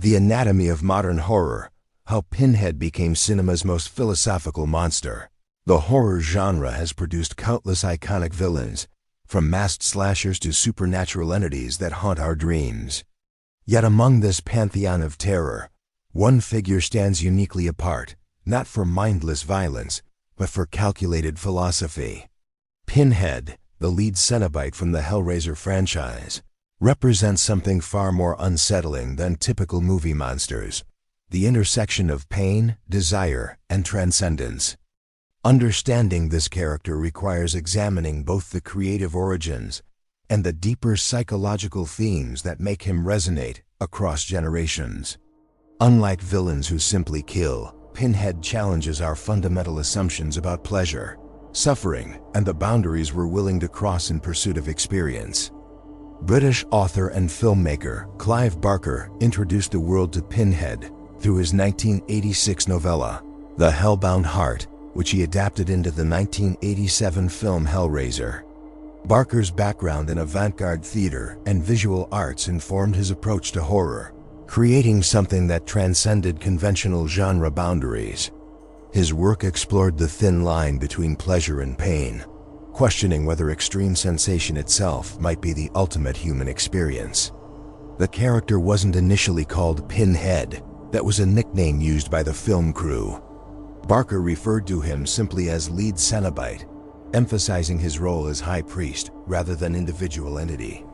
The Anatomy of Modern Horror: How Pinhead Became Cinema's Most Philosophical Monster. The horror genre has produced countless iconic villains, from masked slashers to supernatural entities that haunt our dreams. Yet among this pantheon of terror, one figure stands uniquely apart, not for mindless violence, but for calculated philosophy. Pinhead, the lead Cenobite from the Hellraiser franchise, represents something far more unsettling than typical movie monsters: the intersection of pain, desire, and transcendence. Understanding this character requires examining both the creative origins and the deeper psychological themes that make him resonate across generations. Unlike villains who simply kill, Pinhead challenges our fundamental assumptions about pleasure, suffering, and the boundaries we're willing to cross in pursuit of experience. British author and filmmaker Clive Barker introduced the world to Pinhead through his 1986 novella, The Hellbound Heart, which he adapted into the 1987 film Hellraiser. Barker's background in avant-garde theater and visual arts informed his approach to horror, creating something that transcended conventional genre boundaries. His work explored the thin line between pleasure and pain, questioning whether extreme sensation itself might be the ultimate human experience. The character wasn't initially called Pinhead. That was a nickname used by the film crew. Barker referred to him simply as lead Cenobite, emphasizing his role as high priest rather than individual entity.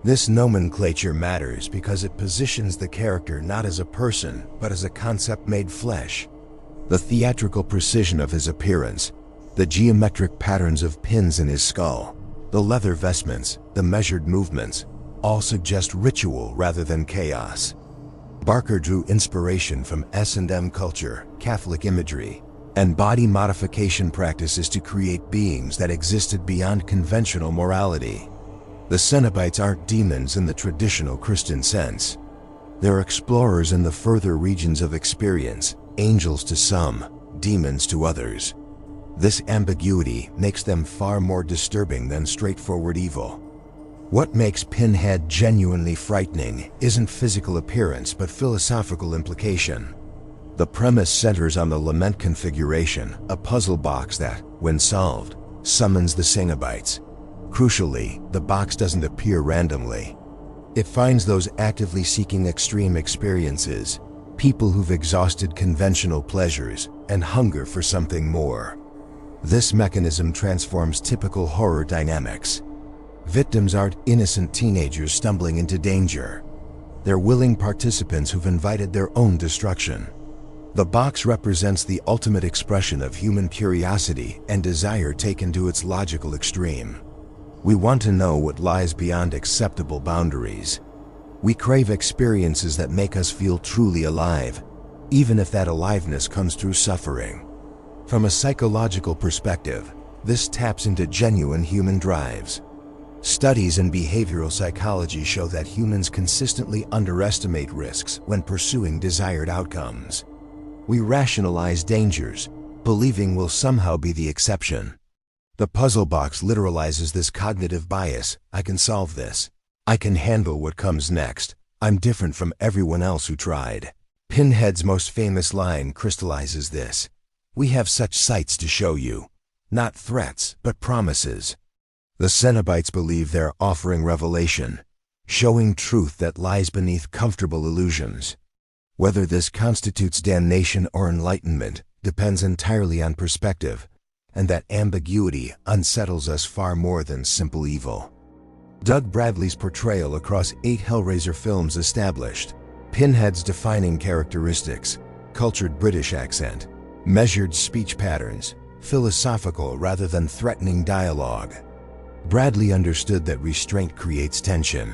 This nomenclature matters because it positions the character not as a person, but as a concept made flesh. The theatrical precision of his appearance, the geometric patterns of pins in his skull, the leather vestments, the measured movements, all suggest ritual rather than chaos. Barker drew inspiration from S&M culture, Catholic imagery, and body modification practices to create beings that existed beyond conventional morality. The Cenobites aren't demons in the traditional Christian sense. They're explorers in the further regions of experience, angels to some, demons to others. This ambiguity makes them far more disturbing than straightforward evil. What makes Pinhead genuinely frightening isn't physical appearance but philosophical implication. The premise centers on the Lament Configuration, a puzzle box that, when solved, summons the Cenobites. Crucially, the box doesn't appear randomly. It finds those actively seeking extreme experiences, people who've exhausted conventional pleasures and hunger for something more. This mechanism transforms typical horror dynamics. Victims aren't innocent teenagers stumbling into danger. They're willing participants who've invited their own destruction. The box represents the ultimate expression of human curiosity and desire taken to its logical extreme. We want to know what lies beyond acceptable boundaries. We crave experiences that make us feel truly alive, even if that aliveness comes through suffering. From a psychological perspective, this taps into genuine human drives. Studies in behavioral psychology show that humans consistently underestimate risks when pursuing desired outcomes. We rationalize dangers, believing we'll somehow be the exception. The puzzle box literalizes this cognitive bias. I can solve this. I can handle what comes next. I'm different from everyone else who tried. Pinhead's most famous line crystallizes this. We have such sights to show you. Not threats, but promises. The Cenobites believe they're offering revelation, showing truth that lies beneath comfortable illusions. Whether this constitutes damnation or enlightenment depends entirely on perspective, and that ambiguity unsettles us far more than simple evil. Doug Bradley's portrayal across 8 Hellraiser films established Pinhead's defining characteristics: cultured British accent, measured speech patterns, philosophical rather than threatening dialogue. Bradley understood that restraint creates tension.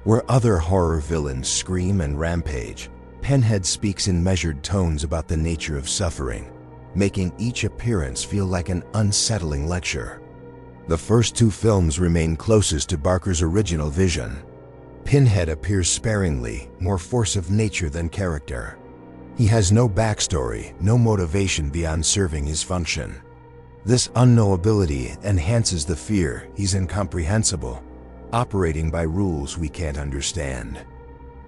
Where other horror villains scream and rampage, Pinhead speaks in measured tones about the nature of suffering, making each appearance feel like an unsettling lecture. The first 2 films remain closest to Barker's original vision. Pinhead appears sparingly, more force of nature than character. He has no backstory, no motivation beyond serving his function. This unknowability enhances the fear he's incomprehensible, operating by rules we can't understand.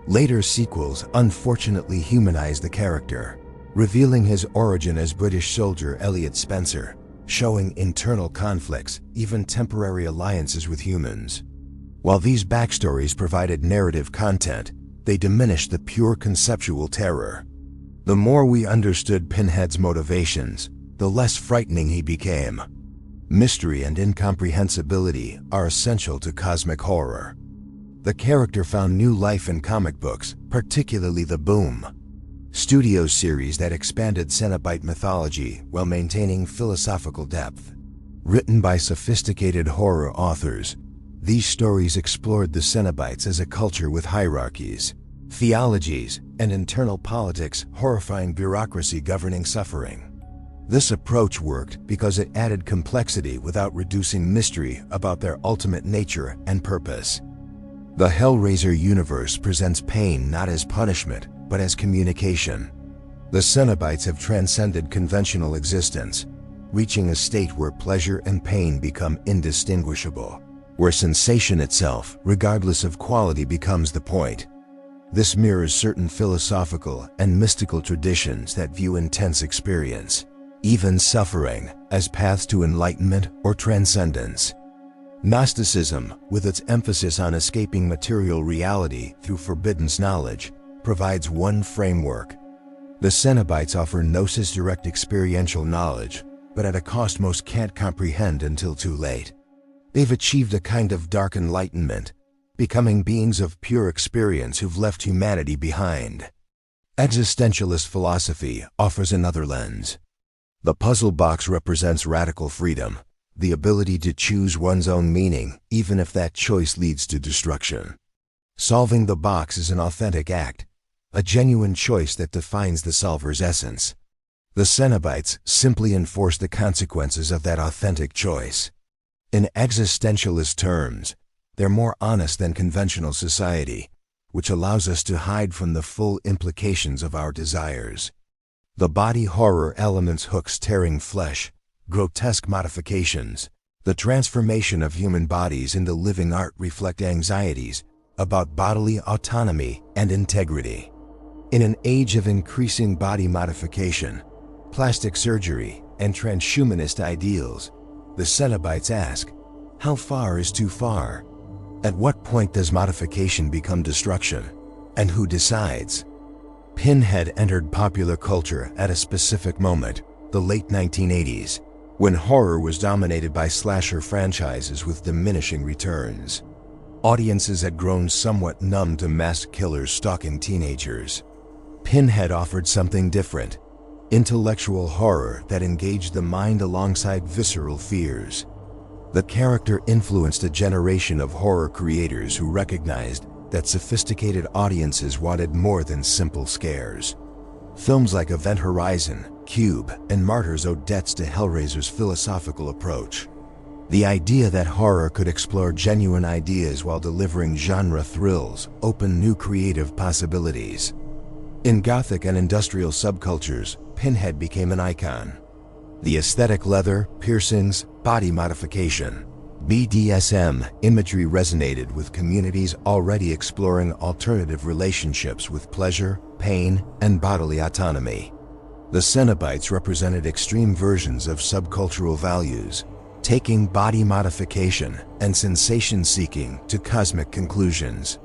Later sequels unfortunately humanized the character, revealing his origin as British soldier Elliot Spencer, showing internal conflicts, even temporary alliances with humans. While these backstories provided narrative content, they diminished the pure conceptual terror. The more we understood Pinhead's motivations, the less frightening he became. Mystery and incomprehensibility are essential to cosmic horror. The character found new life in comic books, particularly the Boom Studios series that expanded Cenobite mythology while maintaining philosophical depth. Written by sophisticated horror authors, these stories explored the Cenobites as a culture with hierarchies, theologies, and internal politics, horrifying bureaucracy governing suffering. This approach worked because it added complexity without reducing mystery about their ultimate nature and purpose. The Hellraiser universe presents pain not as punishment, but as communication. The Cenobites have transcended conventional existence, reaching a state where pleasure and pain become indistinguishable, where sensation itself, regardless of quality, becomes the point. This mirrors certain philosophical and mystical traditions that view intense experience, even suffering, as paths to enlightenment or transcendence. Gnosticism, with its emphasis on escaping material reality through forbidden knowledge, provides one framework. The Cenobites offer gnosis, direct experiential knowledge, but at a cost most can't comprehend until too late. They've achieved a kind of dark enlightenment, becoming beings of pure experience who've left humanity behind. Existentialist philosophy offers another lens. The puzzle box represents radical freedom, the ability to choose one's own meaning, even if that choice leads to destruction. Solving the box is an authentic act, a genuine choice that defines the solver's essence. The Cenobites simply enforce the consequences of that authentic choice. In existentialist terms, they're more honest than conventional society, which allows us to hide from the full implications of our desires. The body horror elements, hooks tearing flesh, grotesque modifications, the transformation of human bodies into living art reflect anxieties about bodily autonomy and integrity. In an age of increasing body modification, plastic surgery, and transhumanist ideals, the Cenobites ask, how far is too far? At what point does modification become destruction? And who decides? Pinhead entered popular culture at a specific moment, the late 1980s, when horror was dominated by slasher franchises with diminishing returns. Audiences had grown somewhat numb to masked killers stalking teenagers. Pinhead offered something different, intellectual horror that engaged the mind alongside visceral fears. The character influenced a generation of horror creators who recognized that sophisticated audiences wanted more than simple scares. Films like Event Horizon, Cube, and Martyrs owed debts to Hellraiser's philosophical approach. The idea that horror could explore genuine ideas while delivering genre thrills opened new creative possibilities. In Gothic and industrial subcultures, Pinhead became an icon. The aesthetic leather, piercings, body modification, BDSM imagery resonated with communities already exploring alternative relationships with pleasure, pain, and bodily autonomy. The Cenobites represented extreme versions of subcultural values, taking body modification and sensation-seeking to cosmic conclusions.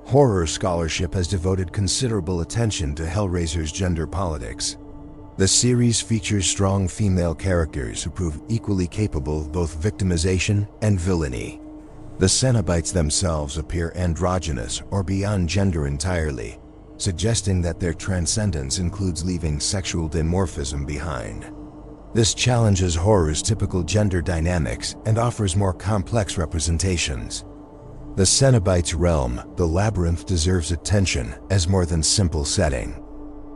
Horror scholarship has devoted considerable attention to Hellraiser's gender politics. The series features strong female characters who prove equally capable of both victimization and villainy. The Cenobites themselves appear androgynous or beyond gender entirely, suggesting that their transcendence includes leaving sexual dimorphism behind. This challenges horror's typical gender dynamics and offers more complex representations. The Cenobites' realm, the Labyrinth, deserves attention as more than simple setting.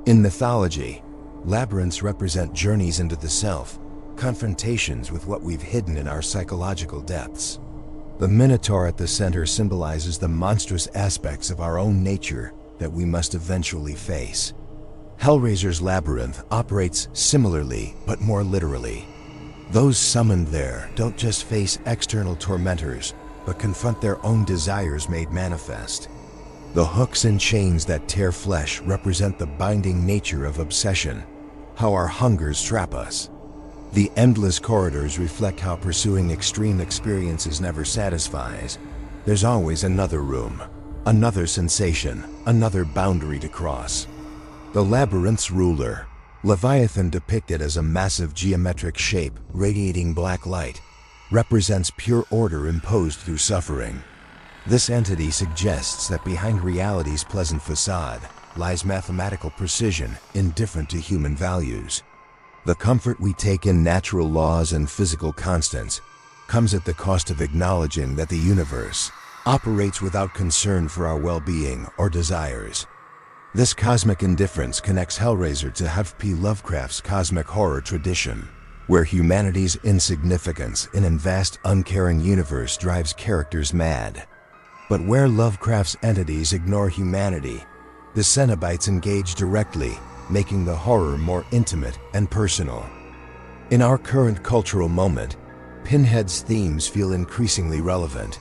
In mythology, labyrinths represent journeys into the self, confrontations with what we've hidden in our psychological depths. The Minotaur at the center symbolizes the monstrous aspects of our own nature that we must eventually face. Hellraiser's Labyrinth operates similarly, but more literally. Those summoned there don't just face external tormentors, but confront their own desires made manifest. The hooks and chains that tear flesh represent the binding nature of obsession, how our hungers trap us. The endless corridors reflect how pursuing extreme experiences never satisfies. There's always another room, another sensation, another boundary to cross. The Labyrinth's ruler, Leviathan, depicted as a massive geometric shape radiating black light, represents pure order imposed through suffering. This entity suggests that behind reality's pleasant facade lies mathematical precision indifferent to human values. The comfort we take in natural laws and physical constants comes at the cost of acknowledging that the universe operates without concern for our well-being or desires. This cosmic indifference connects Hellraiser to H.P. Lovecraft's cosmic horror tradition, where humanity's insignificance in a vast, uncaring universe drives characters mad. But where Lovecraft's entities ignore humanity, the Cenobites engage directly, making the horror more intimate and personal. In our current cultural moment, Pinhead's themes feel increasingly relevant.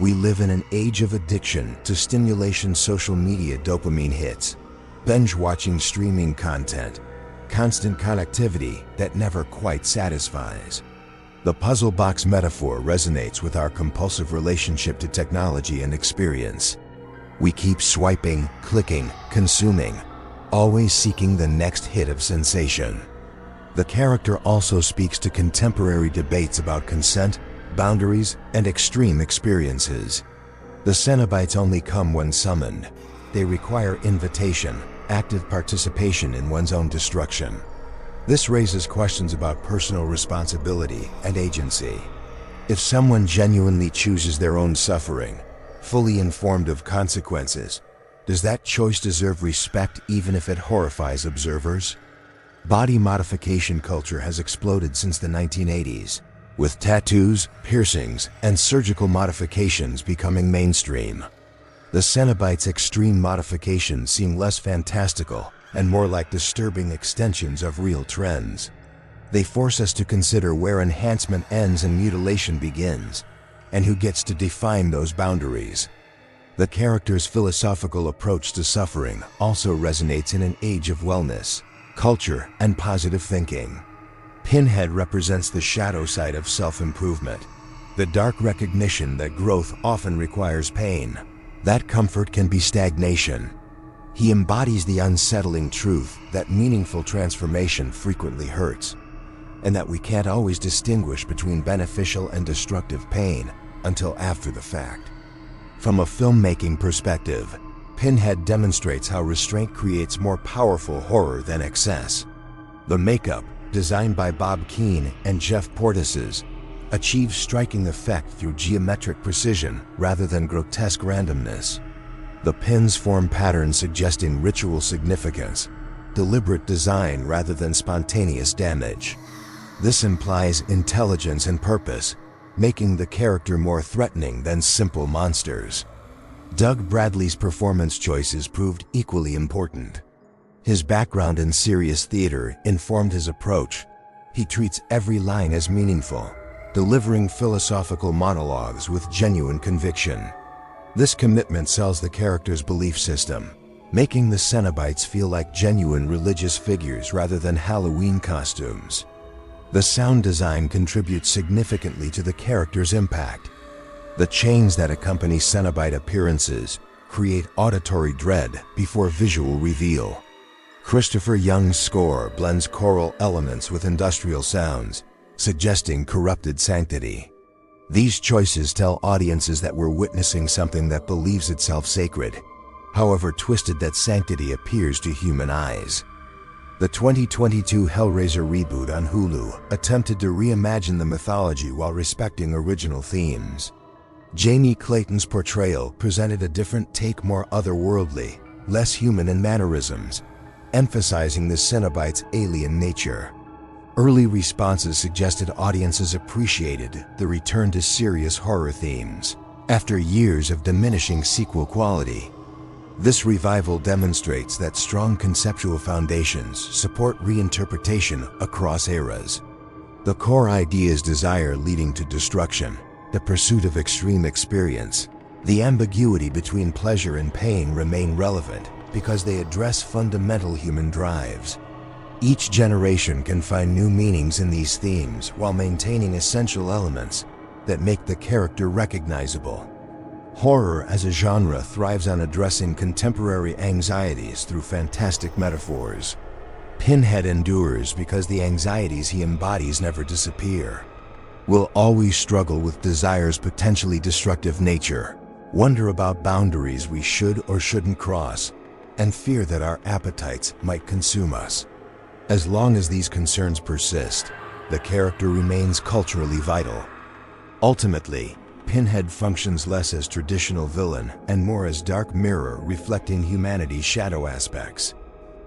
We live in an age of addiction to stimulation, social media dopamine hits, binge-watching streaming content, constant connectivity that never quite satisfies. The puzzle box metaphor resonates with our compulsive relationship to technology and experience. We keep swiping, clicking, consuming, always seeking the next hit of sensation. The character also speaks to contemporary debates about consent, boundaries, and extreme experiences. The Cenobites only come when summoned. They require invitation, active participation in one's own destruction. This raises questions about personal responsibility and agency. If someone genuinely chooses their own suffering, fully informed of consequences, does that choice deserve respect even if it horrifies observers? Body modification culture has exploded since the 1980s, with tattoos, piercings, and surgical modifications becoming mainstream. The Cenobites' extreme modifications seem less fantastical and more like disturbing extensions of real trends. They force us to consider where enhancement ends and mutilation begins, and who gets to define those boundaries. The character's philosophical approach to suffering also resonates in an age of wellness, culture, and positive thinking. Pinhead represents the shadow side of self-improvement, the dark recognition that growth often requires pain. That comfort can be stagnation. He embodies the unsettling truth that meaningful transformation frequently hurts, and that we can't always distinguish between beneficial and destructive pain until after the fact. From a filmmaking perspective, Pinhead demonstrates how restraint creates more powerful horror than excess. The makeup, designed by Bob Keane and Jeff Porteous, achieves striking effect through geometric precision rather than grotesque randomness. The pins form patterns suggesting ritual significance, deliberate design rather than spontaneous damage. This implies intelligence and purpose, making the character more threatening than simple monsters. Doug Bradley's performance choices proved equally important. His background in serious theater informed his approach. He treats every line as meaningful, delivering philosophical monologues with genuine conviction. This commitment sells the character's belief system, making the Cenobites feel like genuine religious figures rather than Halloween costumes. The sound design contributes significantly to the character's impact. The chains that accompany Cenobite appearances create auditory dread before visual reveal. Christopher Young's score blends choral elements with industrial sounds, suggesting corrupted sanctity. These choices tell audiences that we're witnessing something that believes itself sacred, however twisted that sanctity appears to human eyes. The 2022 Hellraiser reboot on Hulu attempted to reimagine the mythology while respecting original themes. Jamie Clayton's Portrayal presented a different take, more otherworldly, less human in mannerisms, emphasizing the Cenobites' alien nature. Early responses suggested audiences appreciated the return to serious horror themes after years of diminishing sequel quality. This revival demonstrates that strong conceptual foundations support reinterpretation across eras. The core idea is desire leading to destruction, the pursuit of extreme experience, The ambiguity between pleasure and pain remain relevant because they address fundamental human drives. Each generation can find new meanings in these themes while maintaining essential elements that make the character recognizable. Horror as a genre thrives on addressing contemporary anxieties through fantastic metaphors. Pinhead endures because the anxieties he embodies never disappear. We'll always struggle with desire's potentially destructive nature, wonder about boundaries we should or shouldn't cross, and fear that our appetites might consume us. As long as these concerns persist, the character remains culturally vital. Ultimately, Pinhead functions less as traditional villain and more as dark mirror reflecting humanity's shadow aspects.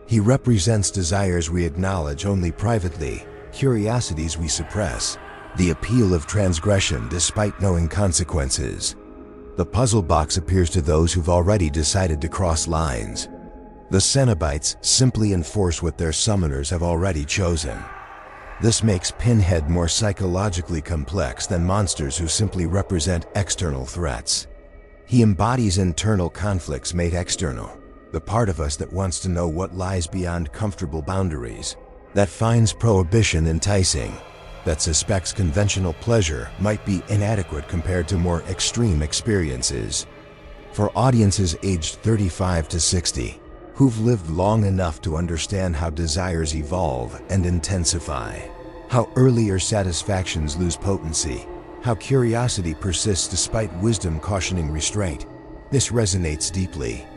He represents desires we acknowledge only privately, curiosities we suppress, the appeal of transgression despite knowing consequences. The puzzle box appears to those who've already decided to cross lines. The Cenobites simply enforce what their summoners have already chosen. This makes Pinhead more psychologically complex than monsters who simply represent external threats. He embodies internal conflicts made external, the part of us that wants to know what lies beyond comfortable boundaries, that finds prohibition enticing, that suspects conventional pleasure might be inadequate compared to more extreme experiences. For audiences aged 35 to 60, who've lived long enough to understand how desires evolve and intensify, how earlier satisfactions lose potency, how curiosity persists despite wisdom cautioning restraint, this resonates deeply.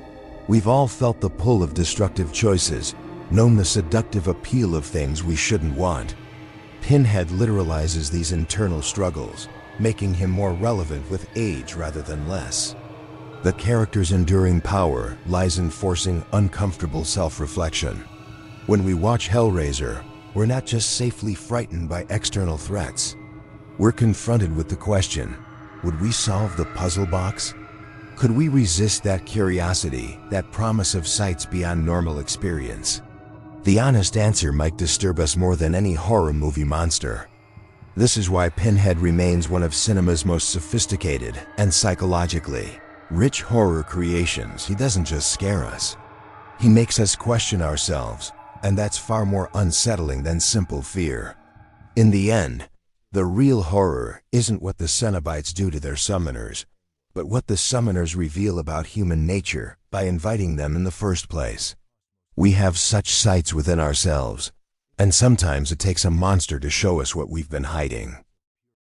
We've all felt the pull of destructive choices, known the seductive appeal of things we shouldn't want. Pinhead literalizes these internal struggles, making him more relevant with age rather than less. The character's enduring power lies in forcing uncomfortable self-reflection. When we watch Hellraiser, we're not just safely frightened by external threats. We're confronted with the question, would we solve the puzzle box? Could we resist that curiosity, that promise of sights beyond normal experience? The honest answer might disturb us more than any horror movie monster. This is why Pinhead remains one of cinema's most sophisticated and psychologically rich horror creations. He doesn't just scare us. He makes us question ourselves, and that's far more unsettling than simple fear. In the end, the real horror isn't what the Cenobites do to their summoners, but what the summoners reveal about human nature by inviting them in the first place. We have such sights within ourselves, and sometimes it takes a monster to show us what we've been hiding.